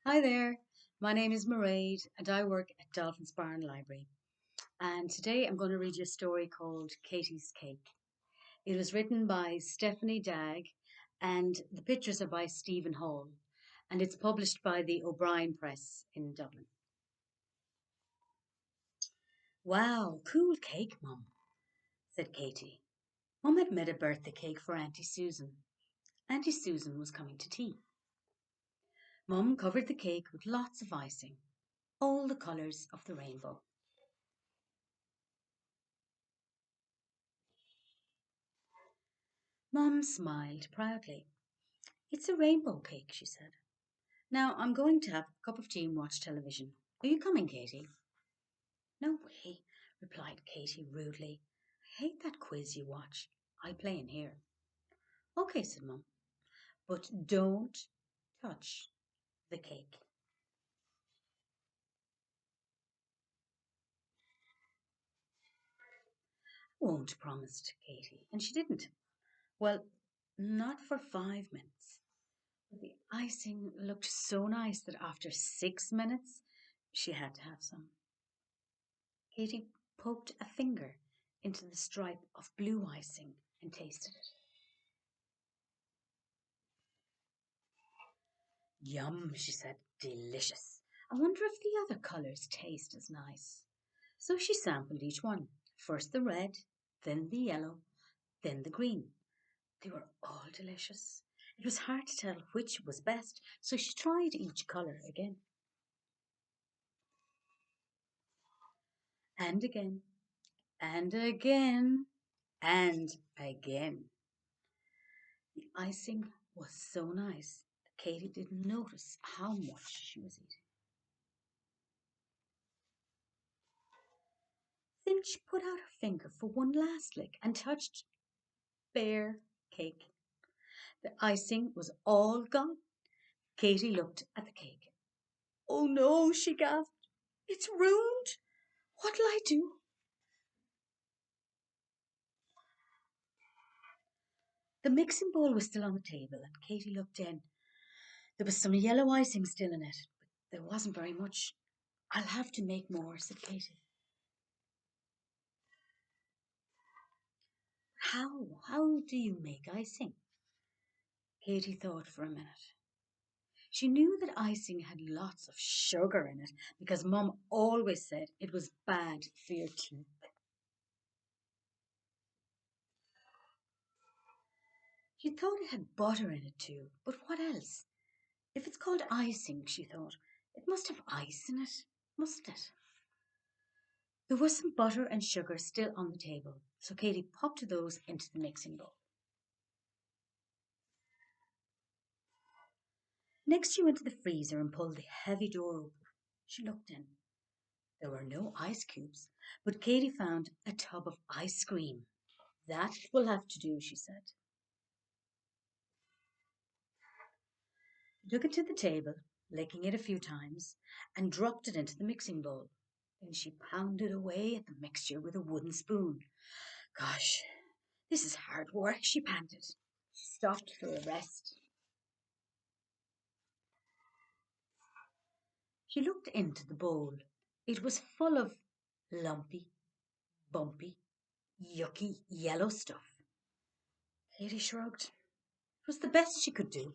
Hi there, my name is Mairéad and I work at Dolphin's Barn Library. And today I'm going to read you a story called Katie's Cake. It was written by Stephanie Dagg and the pictures are by Stephen Hall. And it's published by the O Brien Press in Dublin. Wow, cool cake, Mum, said Katie. Mum had made a birthday cake for Auntie Susan. Auntie Susan was coming to tea. Mum covered the cake with lots of icing, all the colours of the rainbow. Mum smiled proudly. It's a rainbow cake, she said. Now I'm going to have a cup of tea and watch television. Are you coming, Katie? No way, replied Katie rudely. I hate that quiz you watch. I play in here. Okay, said Mum, but don't touch the cake. Won't, promised Katie, and she didn't. Well, not for 5 minutes. But the icing looked so nice that after 6 minutes, she had to have some. Katie poked a finger into the stripe of blue icing and tasted it. Yum, she said, delicious. I wonder if the other colours taste as nice. So she sampled each one. First the red, then the yellow, then the green. They were all delicious. It was hard to tell which was best, so she tried each colour again. And again, and again, and again. The icing was so nice that Katie didn't notice how much she was eating. Then she put out her finger for one last lick and touched bare cake. The icing was all gone. Katie looked at the cake. Oh no, she gasped. It's ruined. What'll I do? The mixing bowl was still on the table and Katie looked in. There was some yellow icing still in it, but there wasn't very much. I'll have to make more, said Katie. How? How do you make icing? Katie thought for a minute. She knew that icing had lots of sugar in it because Mum always said it was bad for your teeth. She thought it had butter in it too, but what else? If it's called icing, she thought, it must have ice in it, mustn't it? There was some butter and sugar still on the table, so Katie popped those into the mixing bowl. Next, she went to the freezer and pulled the heavy door open. She looked in. There were no ice cubes, but Katie found a tub of ice cream. That will have to do, she said. She took it to the table, licking it a few times, and dropped it into the mixing bowl. Then she pounded away at the mixture with a wooden spoon. Gosh, this is hard work, she panted. She stopped for a rest. She looked into the bowl. It was full of lumpy, bumpy, yucky yellow stuff. Katie shrugged. It was the best she could do.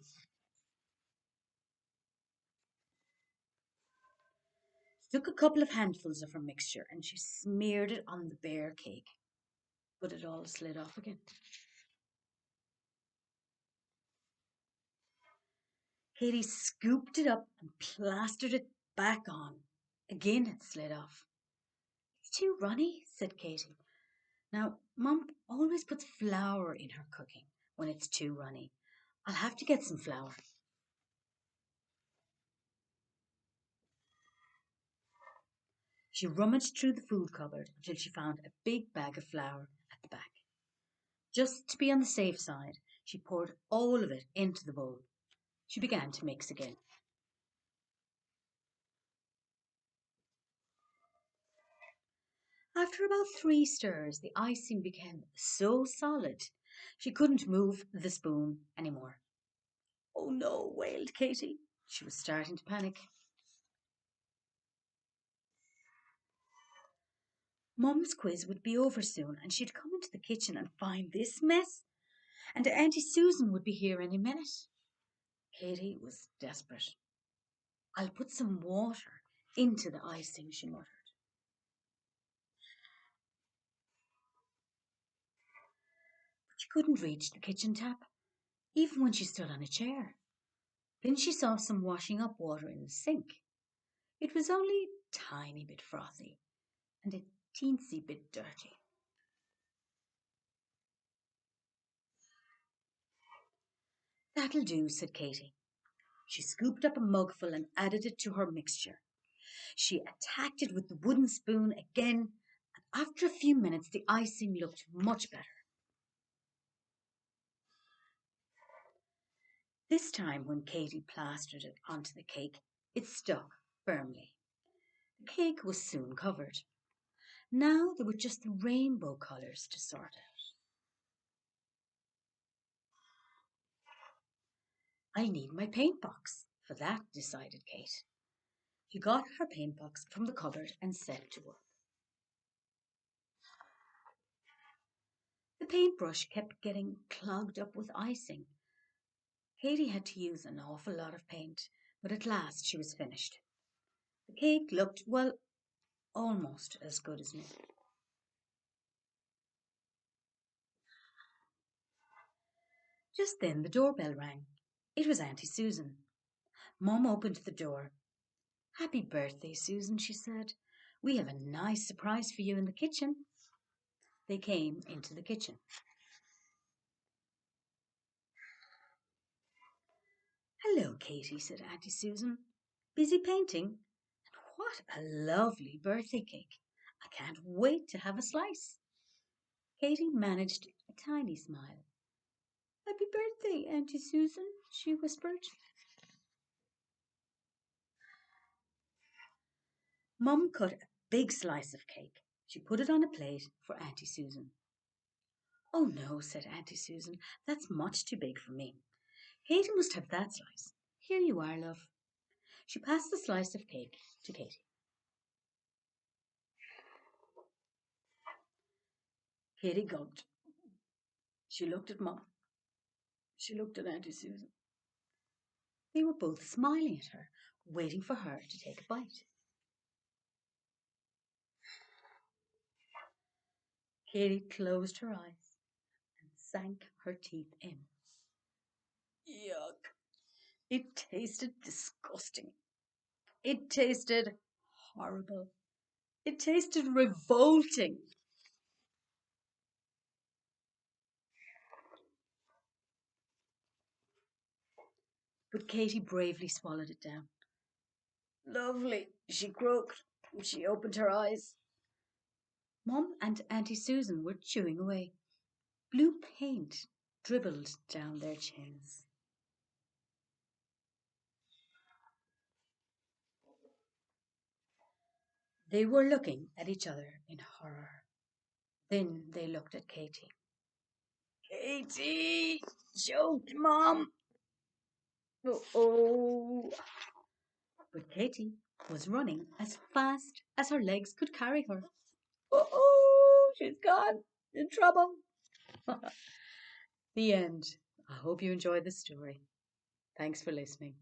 She took a couple of handfuls of her mixture and she smeared it on the bare cake, but it all slid off again. Katie scooped it up and plastered it back on. Again it slid off. It's too runny, said Katie. Now, Mum always puts flour in her cooking when it's too runny. I'll have to get some flour. She rummaged through the food cupboard until she found a big bag of flour at the back. Just to be on the safe side, she poured all of it into the bowl. She began to mix again. After about 3 stirs, the icing became so solid she couldn't move the spoon anymore. Oh no, wailed Katie. She was starting to panic. Mum's quiz would be over soon, and she'd come into the kitchen and find this mess, and Auntie Susan would be here any minute. Katy was desperate. I'll put some water into the icing, she muttered. But she couldn't reach the kitchen tap, even when she stood on a chair. Then she saw some washing up water in the sink. It was only a tiny bit frothy and a teensy bit dirty. That'll do, said Katy. She scooped up a mugful and added it to her mixture. She attacked it with the wooden spoon again, and after a few minutes the icing looked much better. This time, when Katy plastered it onto the cake, it stuck firmly. The cake was soon covered. Now there were just the rainbow colours to sort out. I need my paint box for that, decided Kate. She got her paint box from the cupboard and set to work. The paintbrush kept getting clogged up with icing. Katy had to use an awful lot of paint, but at last she was finished. The cake looked, well, almost as good as new. Just then the doorbell rang. It was Auntie Susan. Mum opened the door. Happy birthday, Susan, she said. We have a nice surprise for you in the kitchen. They came into the kitchen. Hello, Katy, said Auntie Susan. Busy painting? And what a lovely birthday cake. I can't wait to have a slice. Katy managed a tiny smile. Happy birthday, Auntie Susan, she whispered. Mum cut a big slice of cake. She put it on a plate for Auntie Susan. Oh no, said Auntie Susan, that's much too big for me. Katy must have that slice. Here you are, love. She passed the slice of cake to Katy. Katy gulped. She looked at Mum. She looked at Auntie Susan. They were both smiling at her, waiting for her to take a bite. Katy closed her eyes and sank her teeth in. Yuck. It tasted disgusting. It tasted horrible. It tasted revolting. But Katy bravely swallowed it down. Lovely, she croaked. She opened her eyes. Mum and Auntie Susan were chewing away. Blue paint dribbled down their chins. They were looking at each other in horror. Then they looked at Katy. Katy, choked Mum. Oh. But Katy was running as fast as her legs could carry her. Oh, she's gone. In trouble. The end. I hope you enjoyed the story. Thanks for listening.